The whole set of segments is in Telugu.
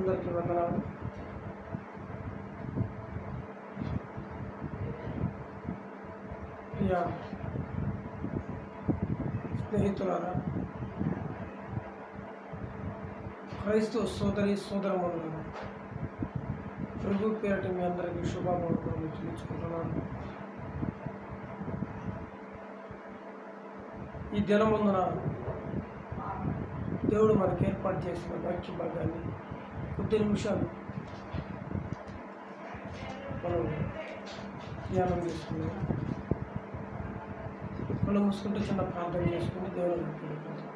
అందరికీ వందనాలు. ప్రియ స్నేహితులారా, క్రైస్తవ సోదరి సోదరమణులారా, ప్రభు పేరట మీ అందరికీ శుభాకాంక్షలు చెల్లించుకుంటున్నాను. ఈ దినముందున దేవుడు మనకు ఏర్పాటు చేసిన వాక్య భాగాన్ని కొద్ది నిమిషాలు మనం ధ్యానం చేసుకున్నాం. మనం మూసుకుంటూ చిన్న ప్రార్థన చేసుకుని దేవుని పెట్టుకుంటాం.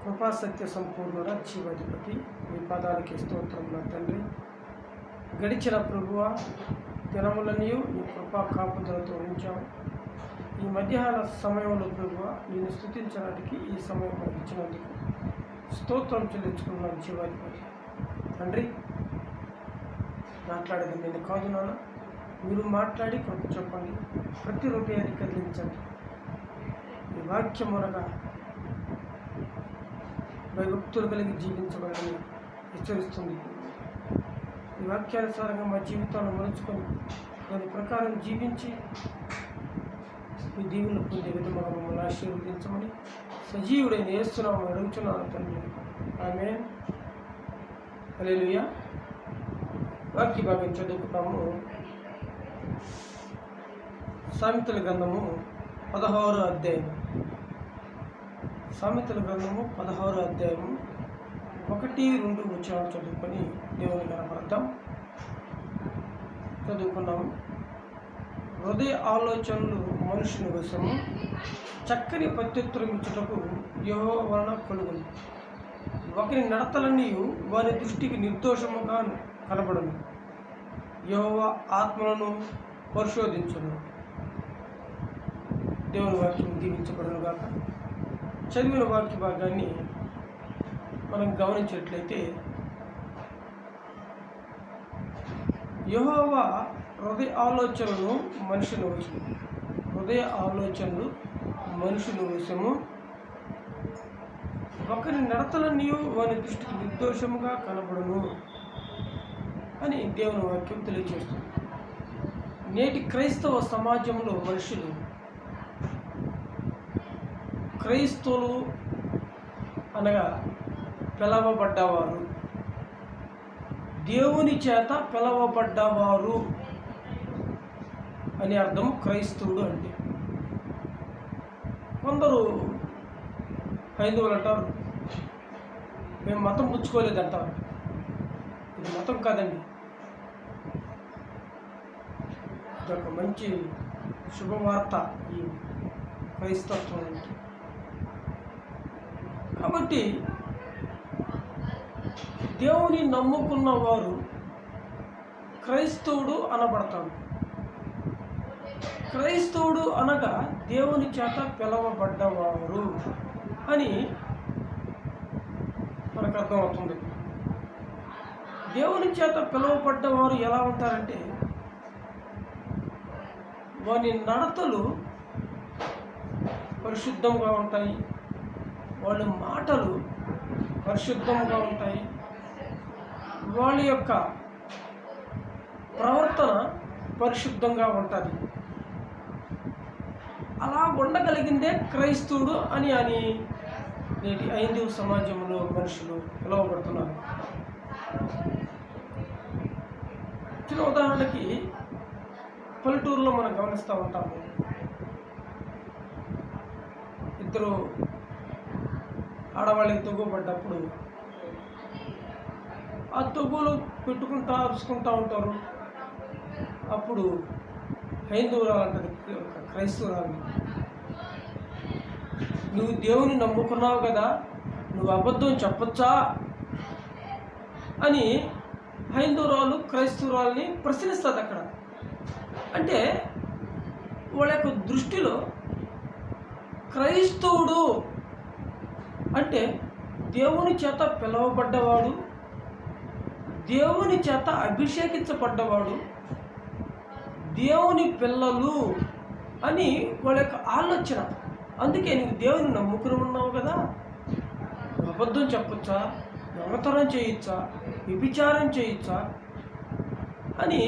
కృపా సత్య సంపూర్ణుడ జీవాధిపతి, మీ పాదాలకి స్తోత్రం నా తండ్రి. గడిచిన ప్రభువ దినములన్నీ నీ కృపా కాపుదలతో ఉంచావు. ఈ మధ్యాహ్న సమయంలో ప్రభువ నేను స్తుతించడానికి ఈ సమయం మనకు ఇచ్చినందుకు స్తోత్రం చెల్లించుకున్నాను. జీవాధిపతి తండ్రి, మాట్లాడేది నేను కాదు నాన్న, మీరు మాట్లాడి కృప చెప్పండి. ప్రతి హృదయాన్ని కదిలించండి. ఈ వాక్యం అనగా భయభక్తులు కలిగి జీవించబడని హెచ్చరిస్తుంది. ఈ వాక్యానుసారంగా మా జీవితాన్ని మలుచుకొని దాని ప్రకారం జీవించి మీ దీవులను పొందే విధంగా మమ్మల్ని ఆశీర్వదించమని సజీవుడైన యేసునామమున అడుగుచున్నాను తండ్రి. ఆమేన్. హల్లెలూయా. వాక్య భాగం చదువుకుంటాము. సామెతల గ్రంథము 16వ అధ్యాయం. సామెతల గ్రంథము 16వ అధ్యాయము 1-2 వచనాలు చదువుకొని దేవుని కనపడతాం. చదువుకున్నాము. హృదయ ఆలోచనలు మనుషుని వశము, చక్కని ప్రత్యుత్తరం ఇచ్చుటకు యెహోవా వలన కలుగును. ఒకరి నడతలన్నీ వారి దృష్టికి నిర్దోషముగా కనబడును. యెహోవా ఆత్మలను పరిశోధించును. దేవుని వాక్యం దీవించబడును గాక. చదివిన వాక్య భాగాన్ని మనం గమనించినట్లయితే, యెహోవా హృదయ ఆలోచనలు మనుషుని వశము, హృదయ ఆలోచనలు మనుషుని వశము, ఒకరి నడతలన్నీ వారి దృష్టికి నిర్దోషముగా కనబడును అని దేవుని వాక్యం తెలియజేస్తుంది. నేటి క్రైస్తవ సమాజంలో మనుషులు, క్రైస్తవులు అనగా పిలవబడ్డవారు, దేవుని చేత పిలవబడ్డవారు అని అర్థం క్రైస్తవుడు అంటే. కొందరు హైందవులు అంటారు, మేము మతం పుచ్చుకోలేదంటారు. ఇది మతం కాదండి, ఇదొక మంచి శుభవార్త ఈ క్రైస్తత్వం అంటే. కాబట్టి దేవుని నమ్ముకున్న వారు క్రైస్తవుడు అనబడతాడు. క్రైస్తవుడు అనగా దేవుని చేత పిలవబడ్డవారు అని మనకు అర్థమవుతుంది. దేవుని చేత పిలువబడ్డవారు ఎలా ఉంటారంటే, వారి నడతలు పరిశుద్ధంగా ఉంటాయి, వాళ్ళ మాటలు పరిశుద్ధంగా ఉంటాయి, వాళ్ళ యొక్క ప్రవర్తన పరిశుద్ధంగా ఉంటుంది. అలా ఉండగలిగిందే క్రైస్తవుడు అని నేటి హైందవ సమాజంలో మనుషులు పిలువబడుతున్నారు. చిన్న ఉదాహరణకి పల్లెటూరులో మనం గమనిస్తూ ఉంటాము. ఇద్దరు ఆడవాళ్ళకి తొగ్గుపడ్డప్పుడు ఆ తొగ్గులు పెట్టుకుంటా అరుచుకుంటూ ఉంటారు. అప్పుడు హైందవురాలు అంటది క్రైస్తవురాలు, నువ్వు దేవుని నమ్ముకున్నావు కదా, నువ్వు అబద్ధం చెప్పొచ్చా అని హైందవురాలు క్రైస్తవురాలని ప్రశ్నిస్తుంది అక్కడ. అంటే వాళ్ళ యొక్క దృష్టిలో క్రైస్తవుడు అంటే దేవుని చేత పిలువబడ్డవాడు, దేవుని చేత అభిషేకించబడ్డవాడు, దేవుని పిల్లలు అని వాళ్ళ యొక్క ఆలోచన. అందుకే నువ్వు దేవుని నమ్ముకుని ఉన్నావు కదా, అబద్ధం చెప్పొచ్చా దొంగతనం చేయొచ్చా, వ్యభిచారం చేయొచ్చా అని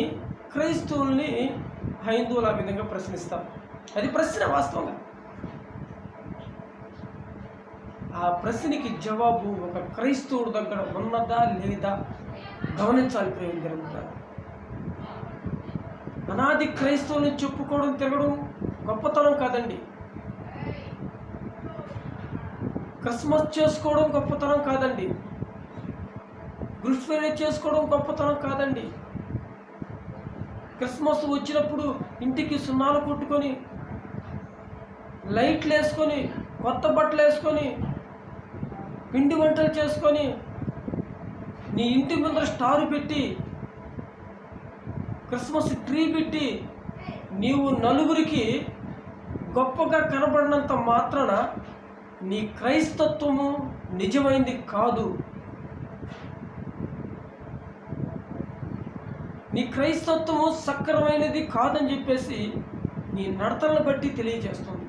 క్రైస్తవుల్ని హైందువులు ఆ విధంగా ప్రశ్నిస్తారు. అది ప్రశ్న వాస్తవంగా. ఆ ప్రశ్నకి జవాబు ఒక క్రైస్తవుడి దగ్గర ఉన్నదా లేదా గమనించాలి. ప్రేమ జరుగుతారు. అనాది క్రైస్తవుని చెప్పుకోవడం తిరగడం గొప్పతనం కాదండి. క్రిస్మస్ చేసుకోవడం గొప్పతనం కాదండి. గుడ్ ఫ్రైడే చేసుకోవడం గొప్పతనం కాదండి. క్రిస్మస్ వచ్చినప్పుడు ఇంటికి సున్నాలు కొట్టుకొని, లైట్లు వేసుకొని, కొత్త బట్టలు వేసుకొని, పిండి వంటలు చేసుకొని, నీ ఇంటి ముందర స్టారు పెట్టి, క్రిస్మస్ ట్రీ పెట్టి, నీవు నలుగురికి గొప్పగా కనబడినంత మాత్రాన నీ క్రైస్తత్వము నిజమైంది కాదు. నీ క్రైస్తత్వము సక్రమైనది కాదని చెప్పేసి నీ నడతలను బట్టి తెలియజేస్తుంది.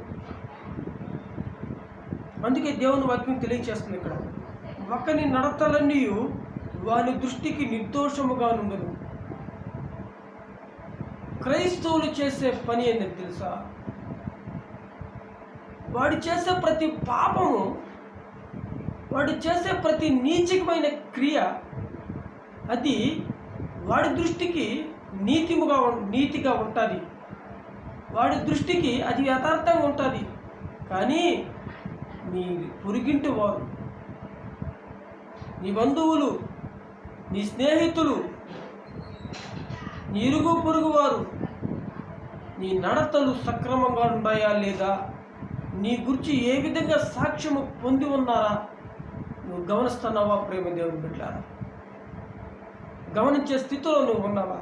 అందుకే దేవుని వాక్యం తెలియజేస్తుంది ఇక్కడ, ఒకని నడతలన్నీ వాని దృష్టికి నిర్దోషముగా ఉండదు. క్రైస్తవులు చేసే పని ఏంటంటే తెలుసా? వాడు చేసే ప్రతి పాపము, వాడు చేసే ప్రతి నీచకమైన క్రియ అది వాడి దృష్టికి నీతిగా ఉంటుంది. వాడి దృష్టికి అది యథార్థంగా ఉంటుంది. కానీ నీ పొరుగింటి వారు, నీ బంధువులు, నీ స్నేహితులు, నీ ఇరుగు పొరుగు వారు నీ నడతలు సక్రమంగా ఉన్నాయా లేదా, నీ గురించి ఏ విధంగా సాక్ష్యము పొంది ఉన్నారా నువ్వు గమనిస్తున్నావా? ప్రేమ దేవుని బిడ్డలారా, గమనించే స్థితిలో నువ్వు ఉన్నావా?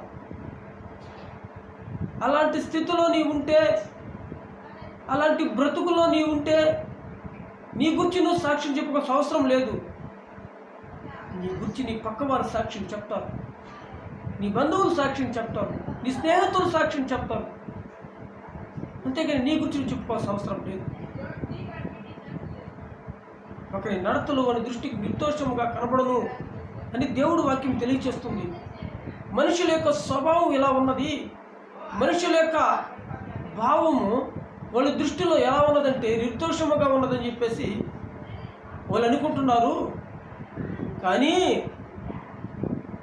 అలాంటి స్థితిలో నీవు ఉంటే, అలాంటి బ్రతుకులో నీవు ఉంటే నీ గురించి నువ్వు సాక్ష్యం చెప్పుకోవాల్సిన అవసరం లేదు. నీ గురించి నీ పక్కవారు సాక్ష్యం చెప్తారు, నీ బంధువులు సాక్ష్యం చెప్తారు, నీ స్నేహితులు సాక్ష్యం చెప్తారు. అంతేగాని నీ గురించి నువ్వు చెప్పుకోవాల్సిన అవసరం లేదు. ఒకరి నడతలు వాని దృష్టికి నిర్దోషముగా కనబడను అని దేవుడు వాక్యం తెలియచేస్తుంది. మనుషుల యొక్క స్వభావం ఎలా ఉన్నది, మనుషుల యొక్క భావము వాళ్ళ దృష్టిలో ఎలా ఉన్నదంటే నిర్దోషముగా ఉన్నదని చెప్పేసి వాళ్ళు అనుకుంటున్నారు. కానీ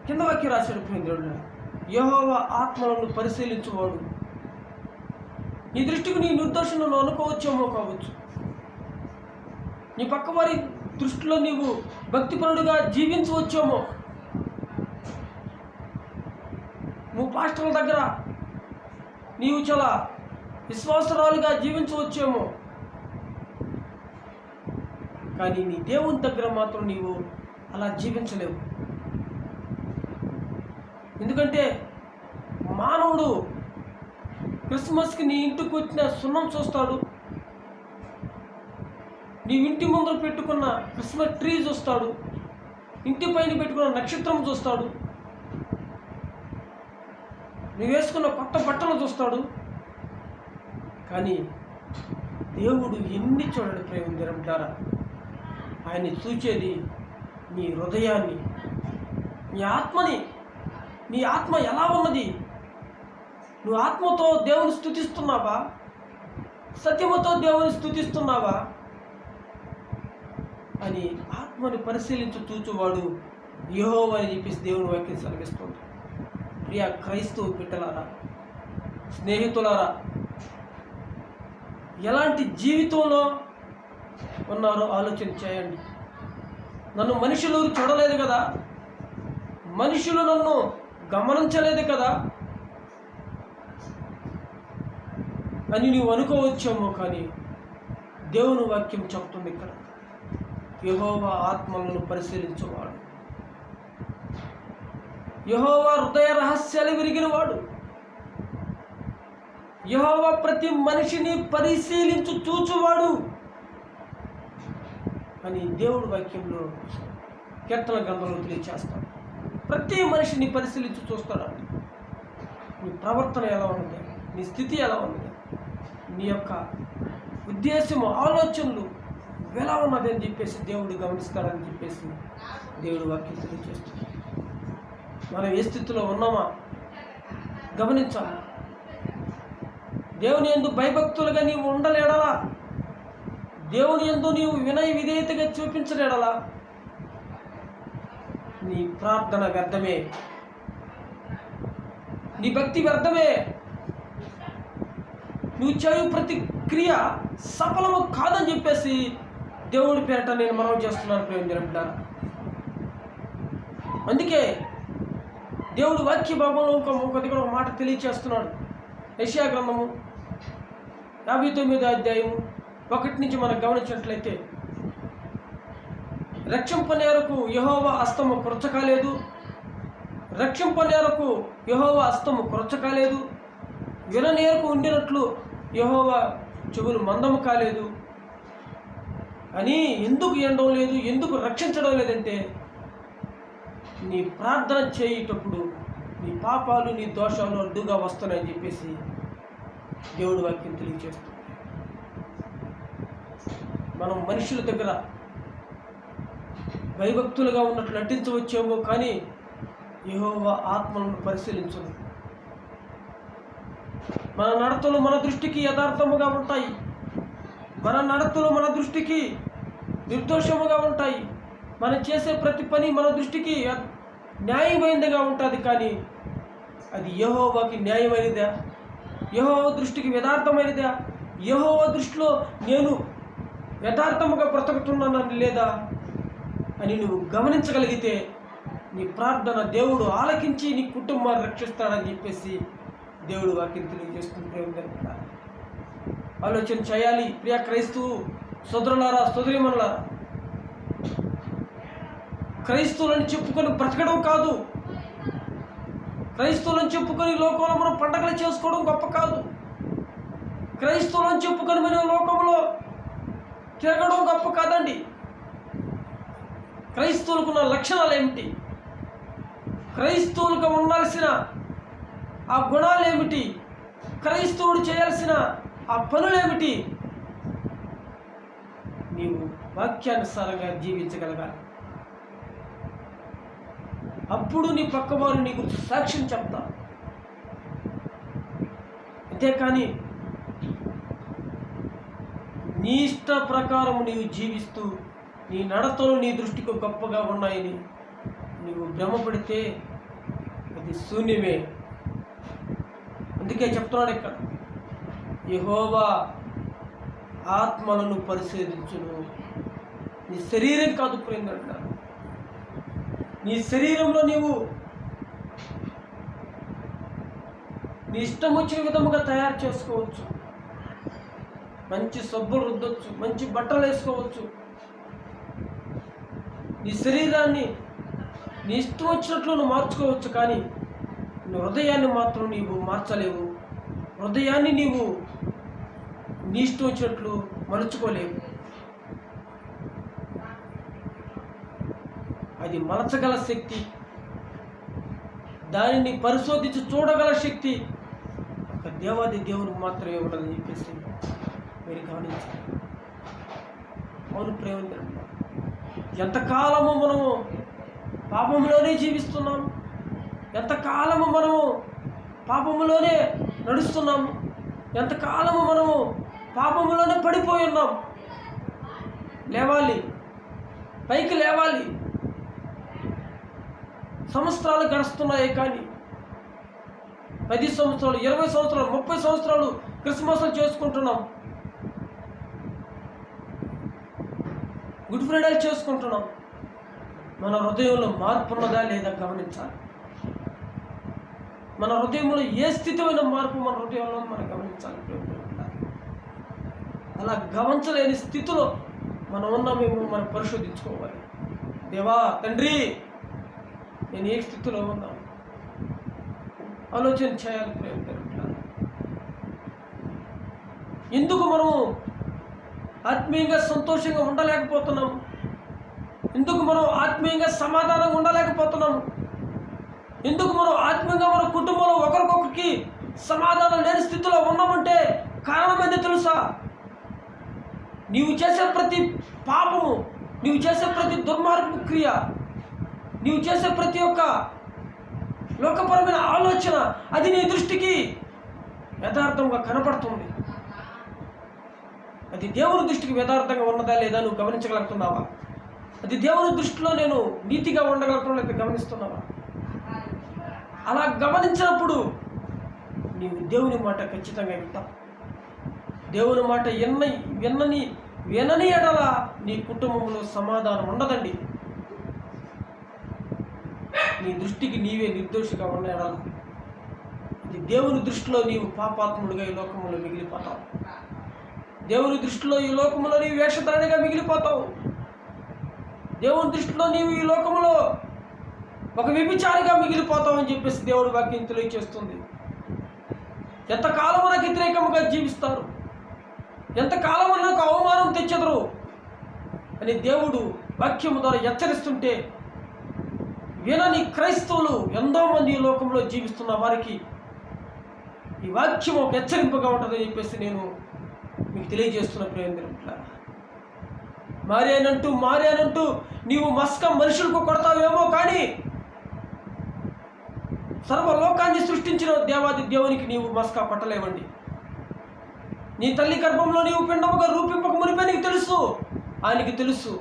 కింద వాక్యం రాశాడు ప్రేమికుడు, యెహోవా ఆత్మలను పరిశీలించువాడు. నీ దృష్టికి నీ నిర్దోషం అనుకోవచ్చేమో కావచ్చు, నీ పక్కవారి దృష్టిలో నీవు భక్తిపరుడుగా జీవించవచ్చేమో, నువ్వు పాస్టర్ల దగ్గర నీవు చాలా విశ్వాసరాలుగా జీవించవచ్చేమో, కానీ నీ దేవుని దగ్గర మాత్రం నీవు అలా జీవించలేవు. ఎందుకంటే మానవుడు క్రిస్మస్కి నీ ఇంటికి వచ్చిన సున్నం చూస్తాడు, నీ ఇంటి ముందర పెట్టుకున్న క్రిస్మస్ ట్రీ చూస్తాడు, ఇంటి పైన పెట్టుకున్న నక్షత్రం చూస్తాడు, నువ్వు వేసుకున్న కొత్త బట్టలు చూస్తాడు. కానీ దేవుడు ఎన్ని చూడండి ప్రేమ జరంటారా, ఆయన్ని చూచేది నీ హృదయాన్ని, నీ ఆత్మని. నీ ఆత్మ ఎలా ఉన్నది? నువ్వు ఆత్మతో దేవుని స్తుతిస్తున్నావా? సత్యముతో దేవుని స్తుతిస్తున్నావా అని ఆత్మని పరిశీలించు చూచువాడు యెహోవా అని చెప్పేసి దేవుని వాక్యం సెలవిస్తుంది. ప్రియ క్రైస్తవ బిడ్డలారా, స్నేహితులారా, ఎలాంటి జీవితంలో ఉన్నారో ఆలోచన చేయండి. నన్ను మనుషులు చూడలేదు కదా, మనుషులు నన్ను గమనించలేదు కదా అని నువ్వు అనుకోవచ్చేమో, కానీ దేవుని వాక్యం చెప్తుంది ఇక్కడ, యెహోవా ఆత్మలను పరిశీలించువాడు, యెహోవా హృదయ రహస్యాలు విరిగినవాడు, యెహోవా ప్రతి మనిషిని పరిశీలించు చూచువాడు అని దేవుడి వాక్యంలో కీర్తన గ్రంథంలో తెలియచేస్తాడు. ప్రతి మనిషిని పరిశీలించి చూస్తాడండి. నీ ప్రవర్తన ఎలా ఉన్నది, నీ స్థితి ఎలా ఉన్నది, నీ యొక్క ఉద్దేశము ఆలోచనలు ఎలా ఉన్నది అని చెప్పేసి దేవుడు గమనిస్తాడని చెప్పేసి దేవుడు వాక్యం తెలియజేస్తుంది. మనం ఏ స్థితిలో ఉన్నామా గమనించాలి. దేవుని యందు భయభక్తులుగా నీవు ఉండలేడలా, దేవుని యందు నీవు వినయ విధేయతగా చూపించలేడలా, నీ ప్రార్థన వ్యర్థమే, నీ భక్తి వ్యర్థమే, నువ్వు చేయు ప్రతి క్రియ సఫలము కాదని చెప్పేసి దేవుడి పేరట నేను మనవి చేస్తున్నాను ప్రేమించారు. అందుకే దేవుడు వాక్య భాగంలో ఒక మాట తెలియచేస్తున్నాడు. యెషయా గ్రంథము 59వ అధ్యాయము 1 నుంచి మనం గమనించినట్లయితే, రక్షింపనేరకు యెహోవా హస్తము క్రొచ్చకాలేదు, రక్షింపనేరకు యెహోవా హస్తము క్రొచ్చకాలేదు, విననేరకు ఉండినట్లు యెహోవా చెవులు మందము కాలేదు అని ఎందుకు ఎండడం లేదు, ఎందుకు రక్షించడం లేదంటే, నీ ప్రార్థన చేయేటప్పుడు నీ పాపాలు నీ దోషాలు అడ్డుగా వస్తున్నాయని చెప్పేసి దేవుడు వాక్యం తెలియజేస్తుంది. మనం మనుషుల దగ్గర భయభక్తులుగా ఉన్నట్లు నటించవచ్చేమో, కానీ యెహోవా ఆత్మలను పరిశీలించదు. మన నడతలు మన దృష్టికి యథార్థముగా ఉంటాయి, మన నడతలు మన దృష్టికి నిర్దోషముగా ఉంటాయి, మనం చేసే ప్రతి పని మన దృష్టికి న్యాయమైనదిగా ఉంటుంది. కానీ అది యెహోవాకి న్యాయమైనదా, యెహోవా దృష్టికి యథార్థమైనదా, యెహోవా దృష్టిలో నేను యథార్థముగా బ్రతుకుతున్నానని లేదా అని నువ్వు గమనించగలిగితే నీ ప్రార్థన దేవుడు ఆలకించి నీ కుటుంబాన్ని రక్షిస్తాడని చెప్పేసి దేవుడు వాక్యం తెలియజేస్తుంది. ఆలోచన చేయాలి ప్రియ క్రైస్తవు సోదరులారా, సోదరీమణులారా. క్రైస్తవులను చెప్పుకొని బ్రతకడం కాదు, క్రైస్తవులను చెప్పుకొని లోకంలో మనం పండగలు చేసుకోవడం గొప్ప కాదు, క్రైస్తవులను చెప్పుకొని మనం లోకంలో తిరగడం గొప్ప కాదండి. క్రైస్తవులకున్న లక్షణాలు ఏమిటి, క్రైస్తవులకు ఉండాల్సిన ఆ గుణాలు ఏమిటి, క్రైస్తవుడు చేయాల్సిన ఆ పనులేమిటి, నీవు వాక్యానుసారంగా జీవించగలగాలి. అప్పుడు నీ పక్కవారు నీ గురించి సాక్ష్యం చెప్తా. అంతేకాని నీ ఇష్ట ప్రకారం నీవు జీవిస్తూ నీ నడతలు నీ దృష్టికి గొప్పగా ఉన్నాయని నీవు భ్రమపడితే అది శూన్యమే. అందుకే చెప్తున్నాడు ఇక్కడ, యెహోవా ఆత్మలను పరిశోధించును. నీ శరీరం కాదు ప్రేందంట, నీ శరీరంలో నీవు నీ ఇష్టం వచ్చిన విధముగా తయారు చేసుకోవచ్చు, మంచి సబ్బులు రుద్దొచ్చు, మంచి బట్టలు వేసుకోవచ్చు. నీ శరీరాన్ని నీ ఇష్టం వచ్చినట్లు నువ్వు మార్చుకోవచ్చు, కానీ నీ హృదయాన్ని మాత్రం నీవు మార్చలేవు. హృదయాన్ని నీవు నీ ఇష్టం వచ్చినట్లు మలుచుకోలేవు. అది మలచగల శక్తి, దానిని పరిశోధించి చూడగల శక్తి ఒక దేవాది దేవునికి మాత్రమే ఉండదని చెప్పేసి మీరు గమనించాలి. అవును ప్రేమ, ఎంతకాలము మనము పాపంలోనే జీవిస్తున్నాం, ఎంతకాలము మనము పాపములోనే నడుస్తున్నాము, ఎంతకాలము మనము పాపములోనే పడిపోయి ఉన్నాం. లేవాలి, పైకి లేవాలి. సంవత్సరాలు గడుస్తున్నాయి, కానీ 10 సంవత్సరాలు 20 సంవత్సరాలు 30 సంవత్సరాలు క్రిస్మస్లు చేసుకుంటున్నాం, గుడ్ ఫ్రైడే చేసుకుంటున్నాం. మన హృదయంలో మార్పు ఉన్నదా లేదా గమనించాలి. మన హృదయంలో ఏ స్థితిమైన మార్పు మన హృదయంలో మనం గమనించాలి. అలా గమనించలేని స్థితిలో మనం ఉన్నామేమో మనం పరిశోధించుకోవాలి. దేవా తండ్రి, నేను ఏ స్థితిలో ఉన్నాను ఆలోచన చేయాలి. ఎందుకు మనము ఆత్మీయంగా సంతోషంగా ఉండలేకపోతున్నాం, ఎందుకు మనం ఆత్మీయంగా సమాధానంగా ఉండలేకపోతున్నాం, ఎందుకు మనం ఆత్మీయంగా మన కుటుంబంలో ఒకరికొకరికి సమాధానం లేని స్థితిలో ఉన్నామంటే కారణం ఏంటో తెలుసా? నీవు చేసే ప్రతి పాపము, నీవు చేసే ప్రతి దుర్మార్గపు క్రియ నీవు చేసే ప్రతి ఒక్క లోకపరమైన ఆలోచన అది నీ దృష్టికి యథార్థంగా కనపడుతుంది. అది దేవుని దృష్టికి యథార్థంగా ఉన్నదా లేదా నువ్వు గమనించగలుగుతున్నావా? అది దేవుని దృష్టిలో నేను నీతిగా ఉండగలుగుతున్నా లేదా గమనిస్తున్నావా? అలా గమనించినప్పుడు నీవు దేవుని మాట ఖచ్చితంగా వింటావు. దేవుని మాట వినని ఎడల నీ కుటుంబంలో సమాధానం ఉండదండి. నీ దృష్టికి నీవే నిర్దోషిగా ఉన్న ఎడల ఇది దేవుని దృష్టిలో నీవు పాపాత్ముడిగా ఈ లోకంలో మిగిలిపోతావు. దేవుని దృష్టిలో ఈ లోకంలో నీవు వేషధారణగా మిగిలిపోతావు. దేవుని దృష్టిలో నీవు ఈ లోకంలో ఒక వ్యభిచారిగా మిగిలిపోతావు అని చెప్పేసి దేవుడి వాక్యం తెలియజేస్తుంది. ఎంతకాలం మనకు వ్యతిరేకంగా జీవిస్తారు, ఎంతకాలం మనకు అవమానం తెచ్చెదరు అని దేవుడు వాక్యము ద్వారా హెచ్చరిస్తుంటే వినని క్రైస్తవులు ఎంతో మంది ఈ లోకంలో జీవిస్తున్న వారికి ఈ వాక్యం ఒక హెచ్చరింపుగా ఉంటుందని చెప్పేసి నేను మీకు తెలియజేస్తున్న ప్రేమికులారా. మారానంటూ నీవు మస్క మనుషులకు కొడతావేమో, కానీ సర్వలోకాన్ని సృష్టించిన దేవాది దేవునికి నీవు మస్కా కొట్టలేవండి. నీ తల్లి గర్భంలో నీవు పిండముగా రూపింపక మునిపే నీకు తెలుసు, ఆయనకి తెలుసు.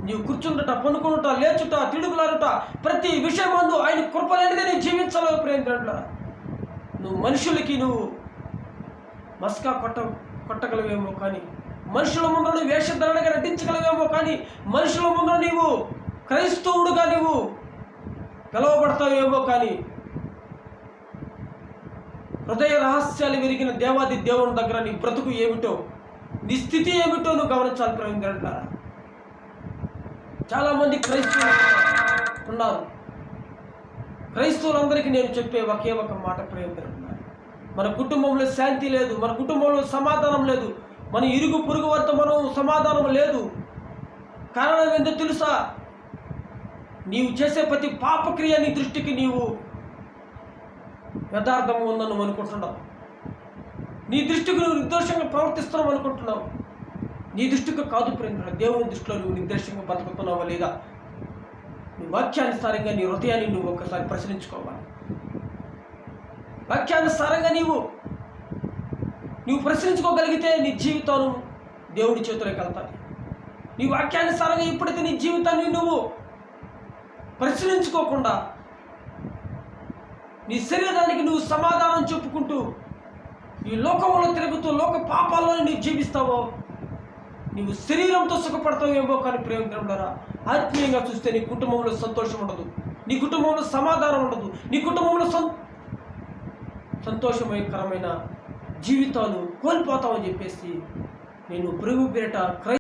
నీవు కూర్చుంటట, పనుకునుట, లేచుట, తిడుగులాడుట ప్రతి విషయం ముందు ఆయన కృపలేనిదే నీ జీవించలేవు ప్రేమికులారా. నువ్వు మనుషులకి నువ్వు మస్కా కొట్టగలవేమో, కానీ మనుషుల ముందు నువ్వు వేషధారణగా నటించగలవేమో, కానీ మనుషుల ముందు నీవు క్రైస్తవుడుగా నీవు పిలవబడతావేమో, కానీ హృదయ రహస్యాలు విరిగిన దేవాది దేవుని దగ్గర నీ బ్రతుకు ఏమిటో, నీ స్థితి ఏమిటో నువ్వు గమనించాలి ప్రేమికులారా. చాలామంది క్రైస్తవులు ఉన్నారు. క్రైస్తవులందరికీ నేను చెప్పే ఒకే ఒక మాట ప్రేమికులారా, మన కుటుంబంలో శాంతి లేదు, మన కుటుంబంలో సమాధానం లేదు, మన ఇరుగు పొరుగు వారితో మనం సమాధానం లేదు. కారణం ఏంటో తెలుసా? నీవు చేసే ప్రతి పాపక్రియ నీ దృష్టికి నీవు యథార్థం ఉందని నువ్వు అనుకుంటున్నావు. నీ దృష్టికి నువ్వు నిర్దోషంగా ప్రవర్తిస్తున్నావు అనుకుంటున్నావు. నీ దృష్టికి కాదు ప్రేమికులారా, దేవుని దృష్టిలో నువ్వు నిర్దోషంగా బతుకుతున్నావా లేదా? నీ వాక్యానుసారంగా నీ హృదయాన్ని నువ్వు ఒకసారి ప్రశ్నించుకోవాలి. వాక్యానుసారంగా నీవు ప్రశ్నించుకోగలిగితే నీ జీవితం దేవుడి చేతిలోకి వెళ్తాది. నీ వాక్యానుసారంగా ఎప్పుడైతే నీ జీవితాన్ని నువ్వు ప్రశ్నించుకోకుండా నీ శరీరానికి నువ్వు సమాధానం చెప్పుకుంటూ ఈ లోకంలో తిరుగుతూ లోక పాపాల్లో నీవు జీవిస్తావో నీవు శరీరంతో సుఖపడతావేమో, కానీ ప్రేమికులారా ఆత్మీయంగా చూస్తే నీ కుటుంబంలో సంతోషం ఉండదు, నీ కుటుంబంలో సమాధానం ఉండదు, నీ కుటుంబంలో సంతోషకరమైన జీవితాలు కోల్పోతామని చెప్పేసి నేను ప్రభు పేరిట